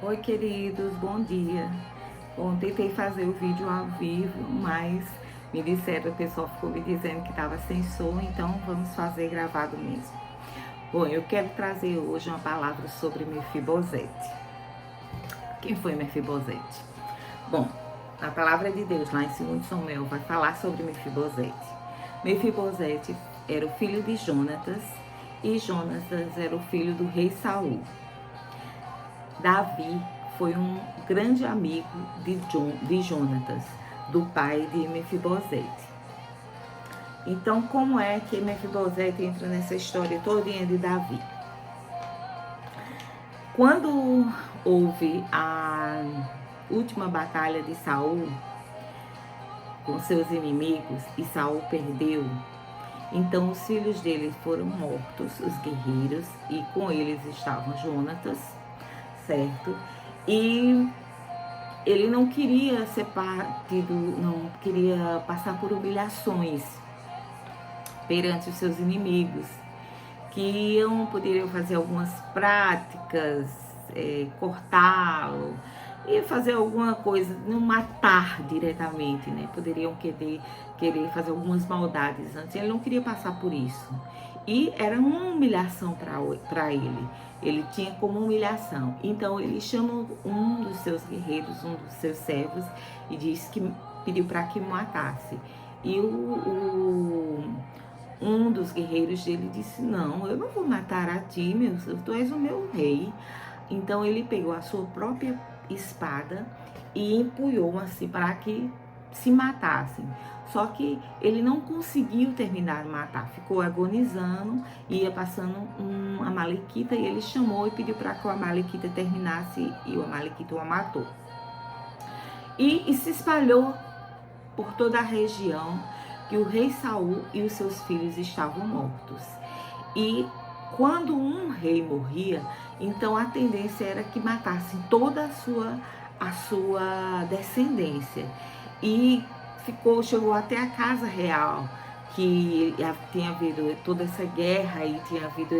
Oi, queridos, bom dia. Bom, tentei fazer o vídeo ao vivo, mas me disseram, o pessoal ficou me dizendo que estava sem som, então vamos fazer gravado mesmo. Bom, eu quero trazer hoje uma palavra sobre Mefibosete. Quem foi Mefibosete? Bom, a palavra de Deus lá em 2 Samuel vai falar sobre Mefibosete. Mefibosete era o filho de Jonatas e Jonatas era o filho do rei Saul. Davi foi um grande amigo de Jonatas, do pai de Mefibosete. Então, como é que Mefibosete entra nessa história todinha de Davi? Quando houve a última batalha de Saul com seus inimigos e Saul perdeu, então os filhos dele foram mortos, os guerreiros, e com eles estavam Jonatas, certo? E ele não queria ser partido, não queria passar por humilhações perante os seus inimigos, que poderiam fazer algumas práticas, cortá-lo e fazer alguma coisa, não matar diretamente, né? Poderiam querer fazer algumas maldades antes. Ele não queria passar por isso. E era uma humilhação para ele. Ele tinha como humilhação. Então ele chama um dos seus guerreiros, um dos seus servos, e pediu para que matasse. E um dos guerreiros dele disse: não, eu não vou matar a ti, tu és o meu rei. Então ele pegou a sua própria espada e empunhou assim para que se matassem. Só que ele não conseguiu terminar de matar, ficou agonizando, ia passando um amalequita e ele chamou e pediu para que o amalequita terminasse e o amalequita o matou. E se espalhou por toda a região que o rei Saul e os seus filhos estavam mortos. E quando um rei morria, então a tendência era que matassem toda a sua descendência. E chegou até a casa real, que tinha havido toda essa guerra e tinha havido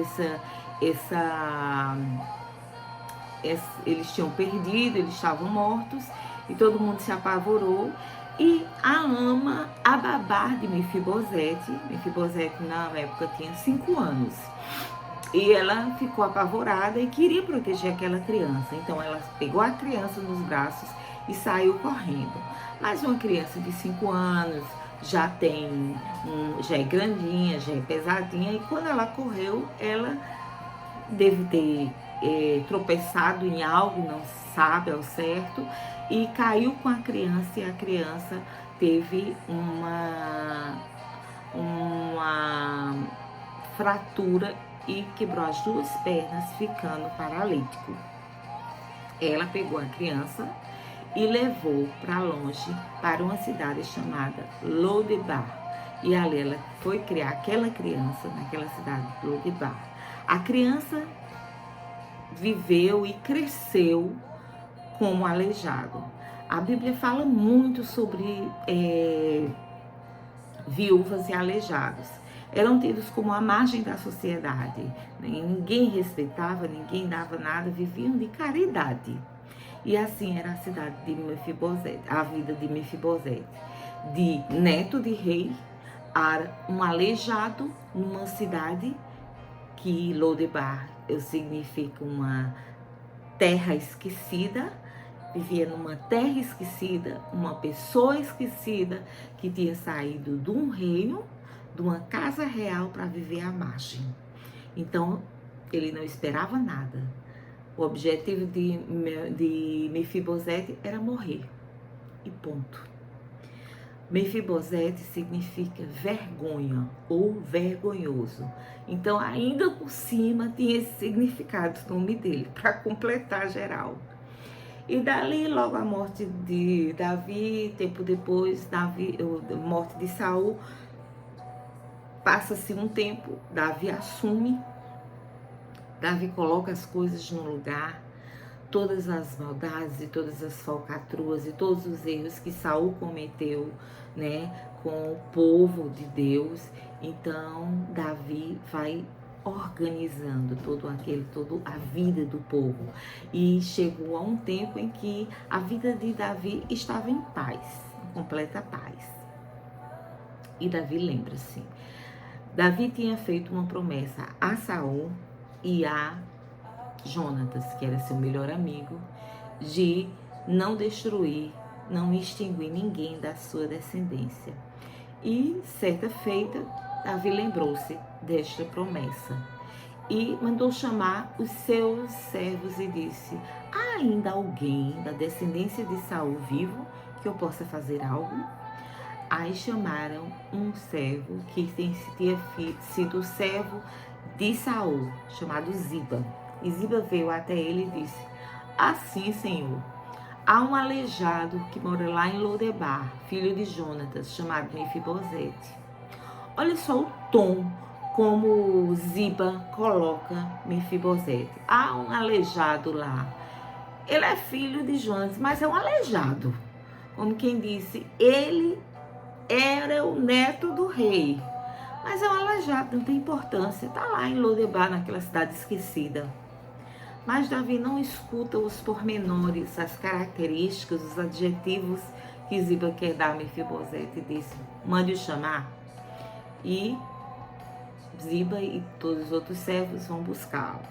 eles tinham perdido, eles estavam mortos e todo mundo se apavorou. E a babá de Mefibosete na época tinha 5 anos, e ela ficou apavorada e queria proteger aquela criança. Então ela pegou a criança nos braços e saiu correndo. Mas uma criança de 5 anos já é grandinha, já é pesadinha, e quando ela correu, ela deve ter tropeçado em algo, não sabe ao certo, e caiu com a criança, e a criança teve uma fratura e quebrou as 2 pernas, ficando paralítico. Ela pegou a criança e levou para longe, para uma cidade chamada Lodebar. E ali ela foi criar aquela criança naquela cidade de Lodebar. A criança viveu e cresceu como aleijado. A Bíblia fala muito sobre viúvas e aleijados. Eram tidos como a margem da sociedade. Ninguém respeitava, ninguém dava nada, viviam de caridade. E assim era a cidade de Mefibosete, a vida de Mefibosete. De neto de rei, a um aleijado numa cidade que Lodebar significa uma terra esquecida. Vivia numa terra esquecida, uma pessoa esquecida que tinha saído de um reino, de uma casa real, para viver à margem. Então ele não esperava nada. O objetivo de Mefibosete era morrer, e ponto. Mefibosete significa vergonha ou vergonhoso. Então, ainda por cima, tinha esse significado o nome dele, para completar geral. E dali, logo a morte de Davi, tempo depois, a morte de Saul, passa-se um tempo, Davi assume, Davi coloca as coisas no lugar, todas as maldades e todas as falcatruas e todos os erros que Saul cometeu, né, com o povo de Deus. Então Davi vai organizando toda a vida do povo. E chegou a um tempo em que a vida de Davi estava em paz, em completa paz. E Davi lembra-se. Davi tinha feito uma promessa a Saul e a Jonatas, que era seu melhor amigo, de não destruir, não extinguir ninguém da sua descendência. E, certa feita, Davi lembrou-se desta promessa e mandou chamar os seus servos e disse: há ainda alguém da descendência de Saul vivo que eu possa fazer algo? Aí chamaram um servo que tinha sido servo de Saul, chamado Ziba. E Ziba veio até ele e disse: assim, Senhor, há um aleijado que mora lá em Lodebar, filho de Jonatas, chamado Mefibosete. Olha só o tom como Ziba coloca Mefibosete. Há um aleijado lá. Ele é filho de Jonatas, mas é um aleijado. Como quem disse, ele era o neto do rei. Mas é um aleijado, não tem importância. Está lá em Lodebar, naquela cidade esquecida. Mas Davi não escuta os pormenores, as características, os adjetivos que Ziba quer dar a Mefibosete e disse: mande-o chamar. E Ziba e todos os outros servos vão buscá-lo.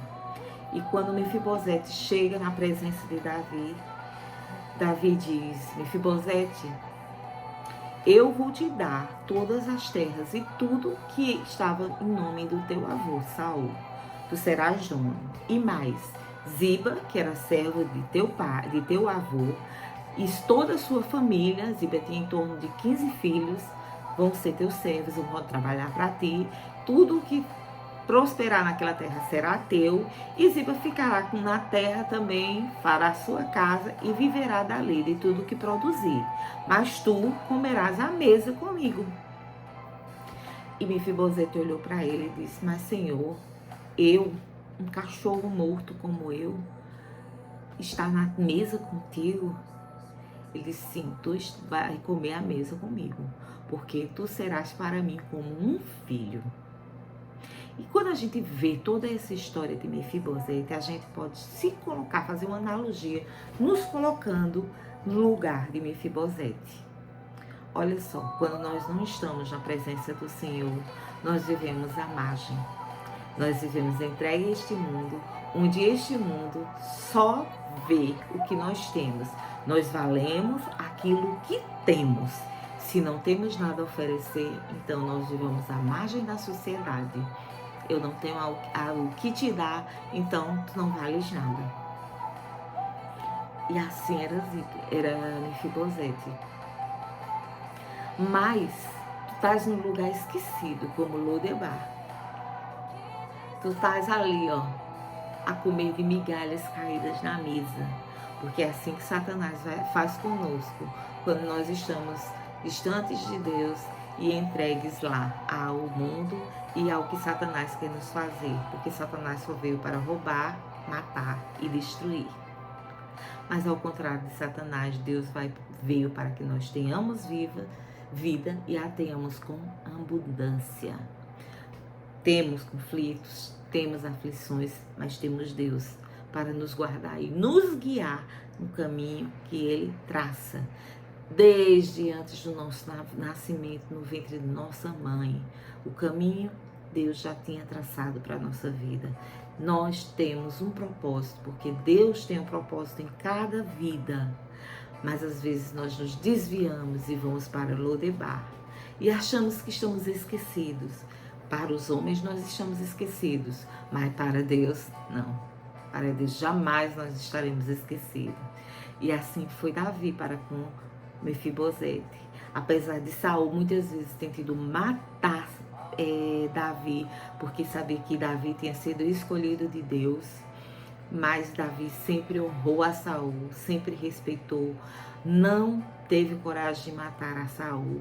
E quando Mefibosete chega na presença de Davi, Davi diz: Mefibosete, eu vou te dar todas as terras e tudo que estava em nome do teu avô, Saul. Tu serás dono. E mais, Ziba, que era servo de teu pai, de teu avô, e toda a sua família, Ziba tinha em torno de 15 filhos, vão ser teus servos, vão trabalhar para ti. Tudo que prosperar naquela terra será teu, e Ziba ficará na terra também, fará sua casa e viverá dali de tudo que produzir. Mas tu comerás à mesa comigo. E Mefibosete olhou para ele e disse: mas Senhor, eu, um cachorro morto como eu, estar na mesa contigo? Ele disse: sim, tu vai comer à mesa comigo, porque tu serás para mim como um filho. E quando a gente vê toda essa história de Mefibosete, a gente pode se colocar, fazer uma analogia, nos colocando no lugar de Mefibosete. Olha só, quando nós não estamos na presença do Senhor, nós vivemos à margem. Nós vivemos entregue a este mundo, onde este mundo só vê o que nós temos. Nós valemos aquilo que temos. Se não temos nada a oferecer, então nós vivemos à margem da sociedade. Eu não tenho algo que te dar, então tu não vales nada. E assim era Mefibosete. Mas tu estás num lugar esquecido, como Lodebar. Tu estás ali, ó, a comer de migalhas caídas na mesa. Porque é assim que Satanás faz conosco, quando nós estamos distantes de Deus e entregues lá ao mundo e ao que Satanás quer nos fazer. Porque Satanás só veio para roubar, matar e destruir. Mas ao contrário de Satanás, Deus veio para que nós tenhamos vida e a tenhamos com abundância. Temos conflitos, temos aflições, mas temos Deus para nos guardar e nos guiar no caminho que Ele traça. Desde antes do nosso nascimento, no ventre de nossa mãe, o caminho Deus já tinha traçado para a nossa vida. Nós temos um propósito, porque Deus tem um propósito em cada vida. Mas às vezes nós nos desviamos e vamos para Lodebar e achamos que estamos esquecidos. Para os homens nós estamos esquecidos, mas para Deus não. Para Deus jamais nós estaremos esquecidos. E assim foi Davi para com Mefibosete. Apesar de Saul muitas vezes ter tentado matar Davi, porque sabia que Davi tinha sido escolhido de Deus, mas Davi sempre honrou a Saul, sempre respeitou, não teve coragem de matar a Saul.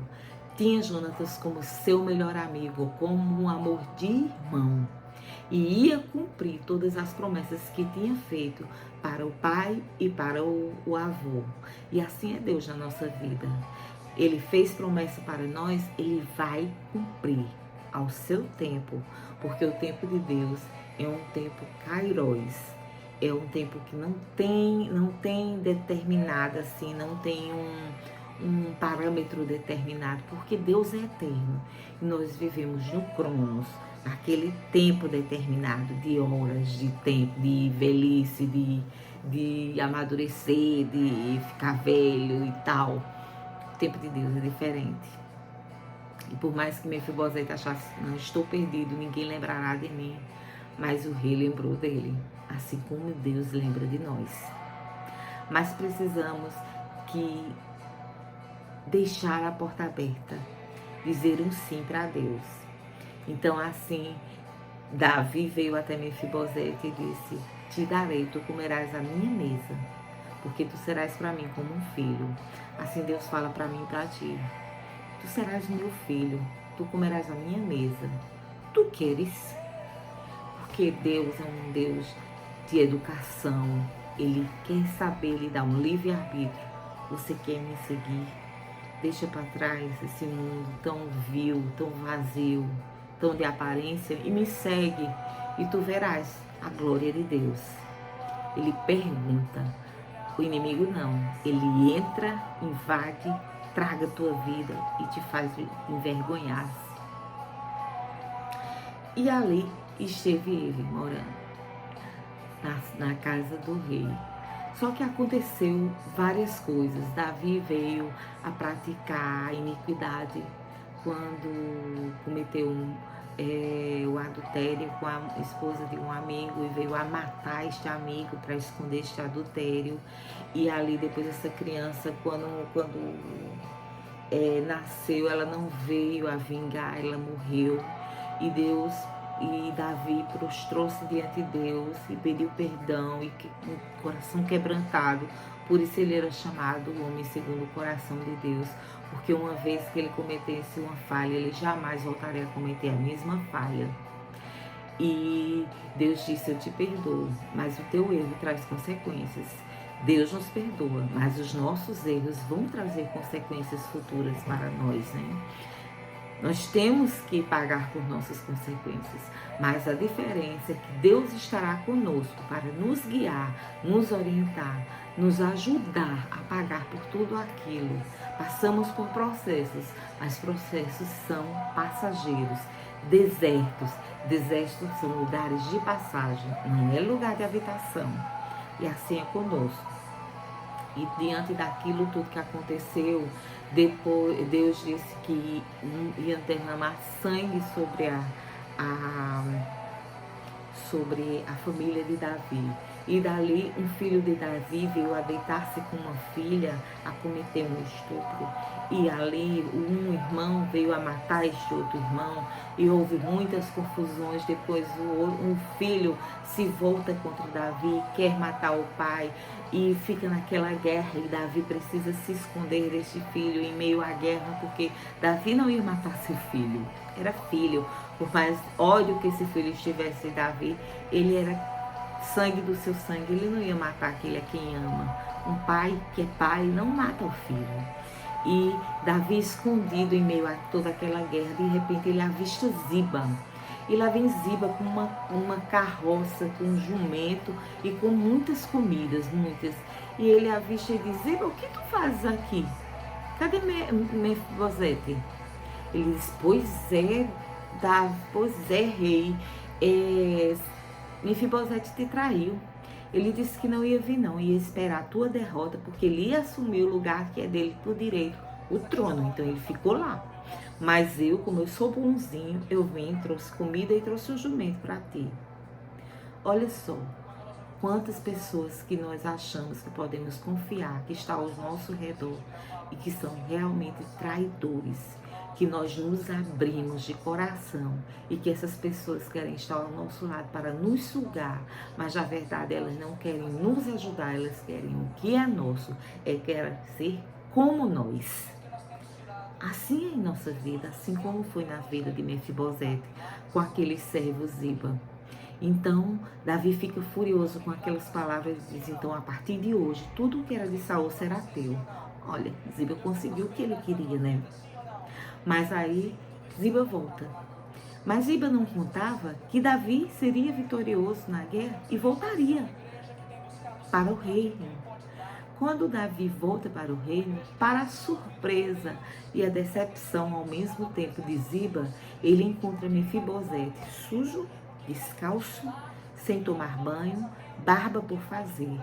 Tinha Jonatas como seu melhor amigo, como um amor de irmão, e ia cumprir todas as promessas que tinha feito para o pai e para o avô. E assim é Deus na nossa vida. Ele fez promessa para nós, Ele vai cumprir. ao seu tempo, porque o tempo de Deus é um tempo kairos, é um tempo que não tem determinado assim, não tem um parâmetro determinado, porque Deus é eterno e nós vivemos no cronos, aquele tempo determinado de horas, de tempo, de velhice, de amadurecer, de ficar velho e tal. O tempo de Deus é diferente. E por mais que Mefibosete achasse, não estou perdido, ninguém lembrará de mim, mas o rei lembrou dele, assim como Deus lembra de nós. Mas precisamos que deixar a porta aberta, dizer um sim para Deus. Então assim, Davi veio até Mefibosete e disse: te darei, tu comerás a minha mesa, porque tu serás para mim como um filho. Assim Deus fala para mim e para ti: tu serás meu filho, tu comerás a minha mesa. Tu queres? Porque Deus é um Deus de educação. Ele quer saber, Ele dá um livre-arbítrio. Você quer me seguir? Deixa para trás esse mundo tão vil, tão vazio, tão de aparência e me segue e tu verás a glória de Deus. Ele pergunta, o inimigo não. Ele entra, invade, traga a tua vida e te faz envergonhar. E ali esteve ele morando, na casa do rei. Só que aconteceu várias coisas. Davi veio a praticar a iniquidade quando cometeu o adultério com a esposa de um amigo e veio a matar este amigo para esconder este adultério. E ali depois essa criança, quando nasceu, ela não veio a vingar, ela morreu. E Davi prostrou-se diante de Deus e pediu perdão e com o coração quebrantado. Por isso ele era chamado o homem segundo o coração de Deus, porque uma vez que ele cometesse uma falha, ele jamais voltaria a cometer a mesma falha. E Deus disse: eu te perdoo, mas o teu erro traz consequências. Deus nos perdoa, mas os nossos erros vão trazer consequências futuras para nós, né? Nós temos que pagar por nossas consequências, mas a diferença é que Deus estará conosco para nos guiar, nos orientar, nos ajudar a pagar por tudo aquilo. Passamos por processos, mas processos são passageiros. Desertos são lugares de passagem, não é lugar de habitação. E assim é conosco. E diante daquilo tudo que aconteceu, depois Deus disse que ia derramar sangue sobre a família de Davi. E dali um filho de Davi veio a deitar-se com uma filha, a cometer um estupro. E ali um irmão veio a matar este outro irmão. E houve muitas confusões. Depois um filho se volta contra Davi, quer matar o pai. E fica naquela guerra. E Davi precisa se esconder deste filho em meio à guerra, porque Davi não ia matar seu filho. Era filho. Por mais ódio que esse filho estivesse em Davi, ele era sangue do seu sangue, ele não ia matar aquele a quem ama. Um pai que é pai não mata o filho. E Davi, escondido em meio a toda aquela guerra, de repente ele avista Ziba. E lá vem Ziba com uma carroça, com um jumento e com muitas comidas, muitas. E ele avista e diz: Ziba, o que tu fazes aqui? Cadê Mefibosete? Ele diz: pois é, rei, Mefibosete te traiu. Ele disse que não ia vir não, ia esperar a tua derrota, porque ele ia assumir o lugar que é dele por direito, o trono. Então ele ficou lá. Mas eu, como eu sou bonzinho, eu vim, trouxe comida e trouxe um jumento para ti. Olha só, quantas pessoas que nós achamos que podemos confiar, que estão ao nosso redor e que são realmente traidores, que nós nos abrimos de coração e que essas pessoas querem estar ao nosso lado para nos sugar, mas na verdade elas não querem nos ajudar, elas querem o que é nosso, querem ser como nós. Assim é em nossa vida, assim como foi na vida de Mefibosete, com aquele servo Ziba. Então, Davi fica furioso com aquelas palavras e diz: então, a partir de hoje, tudo o que era de Saul será teu. Olha, Ziba conseguiu o que ele queria, né? Mas aí, Ziba volta. Mas Ziba não contava que Davi seria vitorioso na guerra e voltaria para o reino. Quando Davi volta para o reino, para a surpresa e a decepção ao mesmo tempo de Ziba, ele encontra Mefibosete sujo, descalço, sem tomar banho, barba por fazer.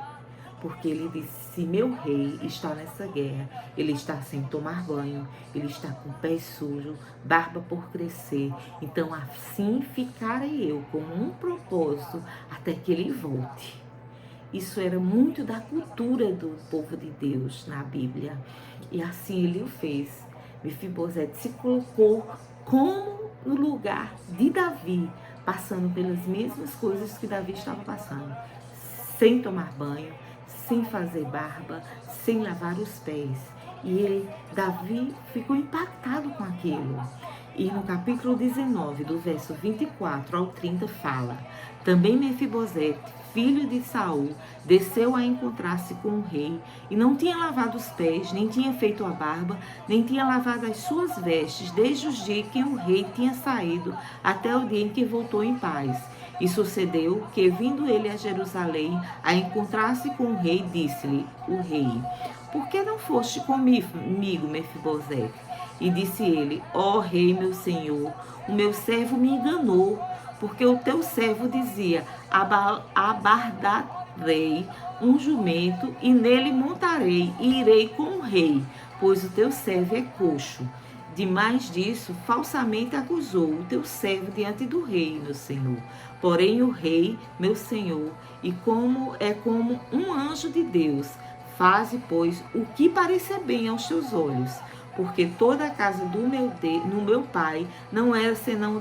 Porque ele disse, se meu rei está nessa guerra, ele está sem tomar banho, ele está com pés sujos, barba por crescer, então assim ficarei eu com um propósito até que ele volte. Isso era muito da cultura do povo de Deus na Bíblia. E assim ele o fez. Mefibosete se colocou como no lugar de Davi, passando pelas mesmas coisas que Davi estava passando. Sem tomar banho, sem fazer barba, sem lavar os pés. E Davi ficou impactado com aquilo. E no capítulo 19, do verso 24 ao 30, fala: também Mefibosete, filho de Saul, desceu a encontrar-se com o rei, e não tinha lavado os pés, nem tinha feito a barba, nem tinha lavado as suas vestes, desde os dias que o rei tinha saído, até o dia em que voltou em paz. E sucedeu que, vindo ele a Jerusalém, a encontrar-se com o rei, disse-lhe o rei: por que não foste comigo, Mefibosete? E disse ele: ó rei, meu senhor, o meu servo me enganou, porque o teu servo dizia: abardarei um jumento, e nele montarei, e irei com o rei, pois o teu servo é coxo. Demais disso, falsamente acusou o teu servo diante do rei, meu senhor. Porém o rei, meu senhor, como um anjo de Deus, faze, pois, o que parecer bem aos teus olhos. Porque toda a casa do meu pai não era senão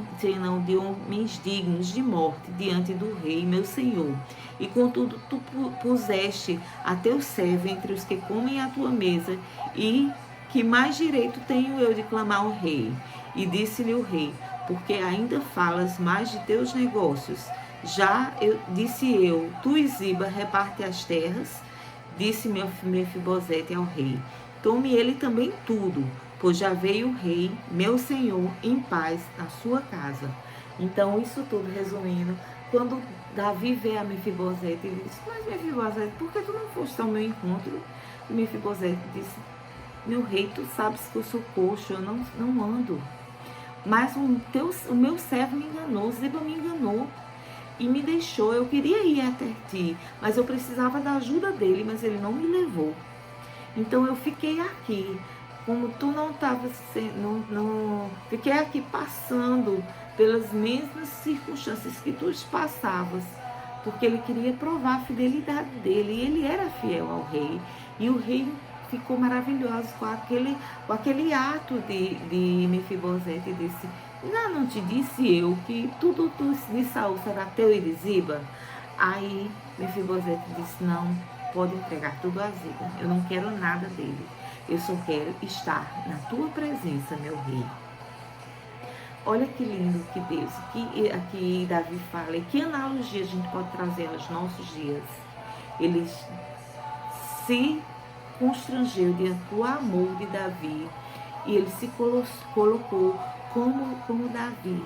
de homens dignos de morte diante do rei, meu senhor. E contudo tu puseste a teu servo entre os que comem à tua mesa, e que mais direito tenho eu de clamar ao rei? E disse-lhe o rei: porque ainda falas mais de teus negócios? Disse eu, tu e Ziba reparte as terras? Disse Mefibosete ao rei: tome ele também tudo, pois já veio o rei, meu senhor, em paz na sua casa. Então, isso tudo resumindo, quando Davi vê a Mefibosete, ele disse: mas Mefibosete, por que tu não foste ao meu encontro? E Mefibosete disse: meu rei, tu sabes que eu sou coxo, eu não ando. Mas o meu servo me enganou, Ziba me enganou e me deixou. Eu queria ir até ti, mas eu precisava da ajuda dele, mas ele não me levou. Então eu fiquei aqui, como tu não estavas, fiquei aqui passando pelas mesmas circunstâncias que tu passavas, porque ele queria provar a fidelidade dele, e ele era fiel ao rei, e o rei ficou maravilhoso com aquele ato de Mefibosete, e disse: não te disse eu que tudo de Saul será teu e de Ziba? Aí Mefibosete disse: não, pode entregar tudo a Ziba, eu não quero nada dele, eu só quero estar na tua presença, meu rei. Olha que lindo que Deus, que aqui Davi fala, e que analogia a gente pode trazer aos nossos dias. Ele se constrangeu diante do amor de Davi, e ele se colocou como Davi,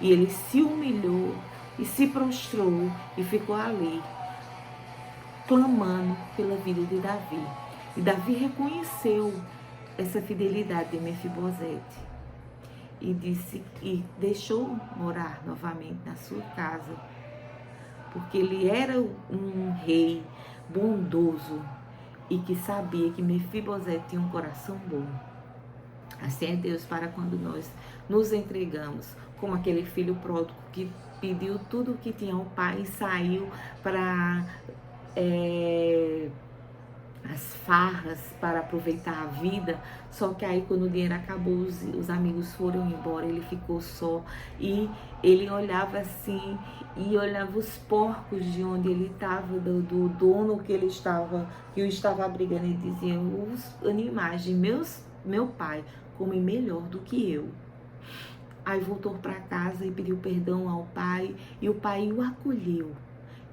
e ele se humilhou e se prostrou e ficou ali clamando pela vida de Davi. E Davi reconheceu essa fidelidade de Mefibosete e deixou morar novamente na sua casa, porque ele era um rei bondoso e que sabia que Mefibosete tinha um coração bom. Assim é Deus para quando nós nos entregamos, como aquele filho pródigo que pediu tudo o que tinha ao pai e saiu para as farras para aproveitar a vida. Só que aí, quando o dinheiro acabou, os amigos foram embora, ele ficou só, e ele olhava assim, e olhava os porcos de onde ele estava, do dono que o estava abrigando, e dizia: os animais de meu pai comem melhor do que eu. Aí voltou para casa e pediu perdão ao pai, e o pai o acolheu.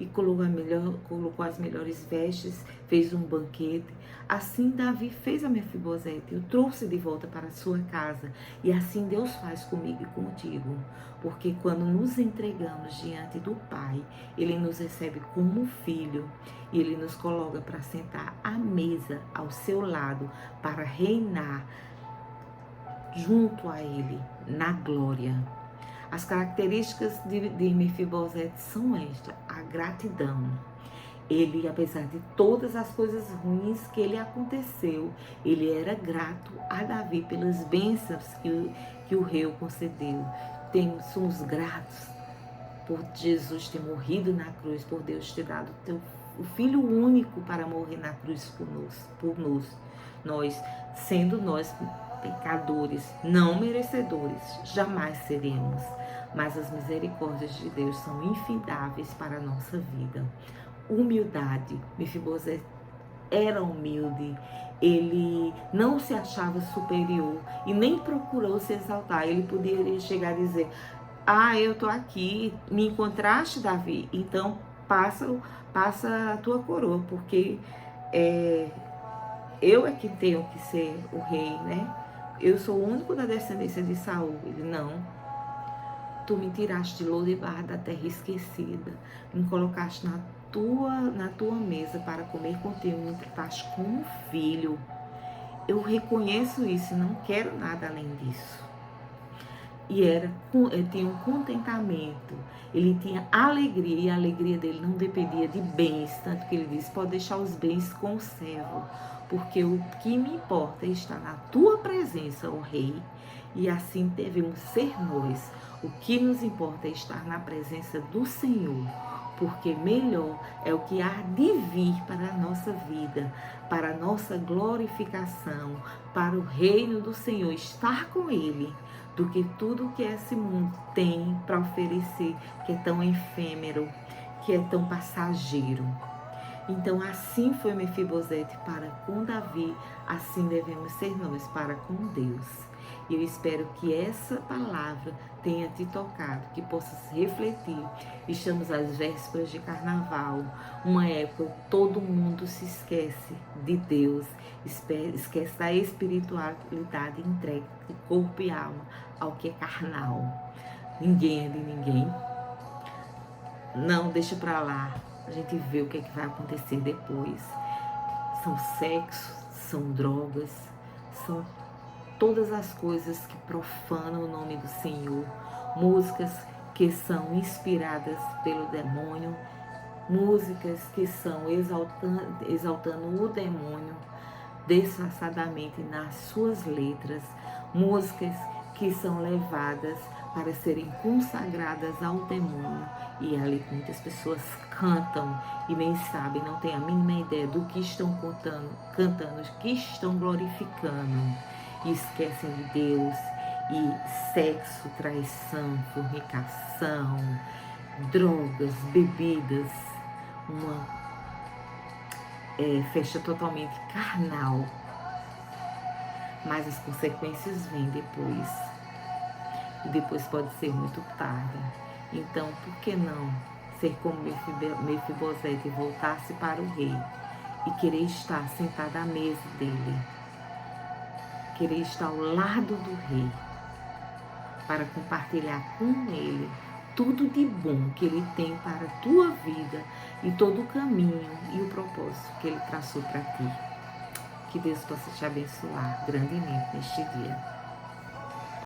e colocou as melhores vestes, fez um banquete. Assim Davi fez a Mefibosete, o trouxe de volta para a sua casa. E assim Deus faz comigo e contigo. Porque quando nos entregamos diante do Pai, Ele nos recebe como filho e Ele nos coloca para sentar à mesa ao seu lado, para reinar junto a Ele na glória. As características de Mefibosete são estas: a gratidão. Ele, apesar de todas as coisas ruins que ele aconteceu, ele era grato a Davi pelas bênçãos que o rei o concedeu. Somos gratos por Jesus ter morrido na cruz, por Deus ter dado o Filho único para morrer na cruz por nós, sendo nós pecadores, não merecedores, jamais seremos. Mas as misericórdias de Deus são infindáveis para a nossa vida. Humildade. Mefibosete era humilde, ele não se achava superior e nem procurou se exaltar. Ele poderia chegar a dizer: eu tô aqui, me encontraste, Davi, então passa a tua coroa, porque eu é que tenho que ser o rei, né? Eu sou o único da descendência de Saul. Ele: não, tu me tiraste de Lodebar, da terra esquecida, me colocaste na tua mesa para comer contigo, me trataste como filho. Eu reconheço isso e não quero nada além disso. E ele tinha um contentamento, ele tinha alegria, e a alegria dele não dependia de bens, tanto que ele disse: pode deixar os bens com o servo, porque o que me importa é estar na tua presença, ó Rei, e assim devemos ser nós. O que nos importa é estar na presença do Senhor, porque melhor é o que há de vir para a nossa vida, para a nossa glorificação, para o reino do Senhor, estar com Ele, do que tudo que esse mundo tem para oferecer, que é tão efêmero, que é tão passageiro. Então assim foi Mefibosete para com Davi, assim devemos ser nós para com Deus. E eu espero que essa palavra tenha te tocado, que possas refletir. Estamos às vésperas de carnaval, uma época que todo mundo se esquece de Deus, esquece da espiritualidade entregue de corpo e alma ao que é carnal. Ninguém é de ninguém. Não, deixa pra lá. A gente vê o que é que vai acontecer depois. São sexo, são drogas, são todas as coisas que profanam o nome do Senhor, músicas que são inspiradas pelo demônio, músicas que são exaltando o demônio disfarçadamente nas suas letras, músicas que são levadas para serem consagradas ao demônio, e ali muitas pessoas cantam e nem sabem, não têm a mínima ideia do que estão cantando, que estão glorificando, e esquecem de Deus. E sexo, traição, fornicação, drogas, bebidas, uma festa totalmente carnal, mas as consequências vêm depois, e depois pode ser muito tarde. Então, por que não ser como Mefibosete e voltar-se para o rei e querer estar sentado à mesa dele, querer estar ao lado do rei, para compartilhar com ele tudo de bom que ele tem para a tua vida e todo o caminho e o propósito que ele traçou para ti. Que Deus possa te abençoar grandemente neste dia.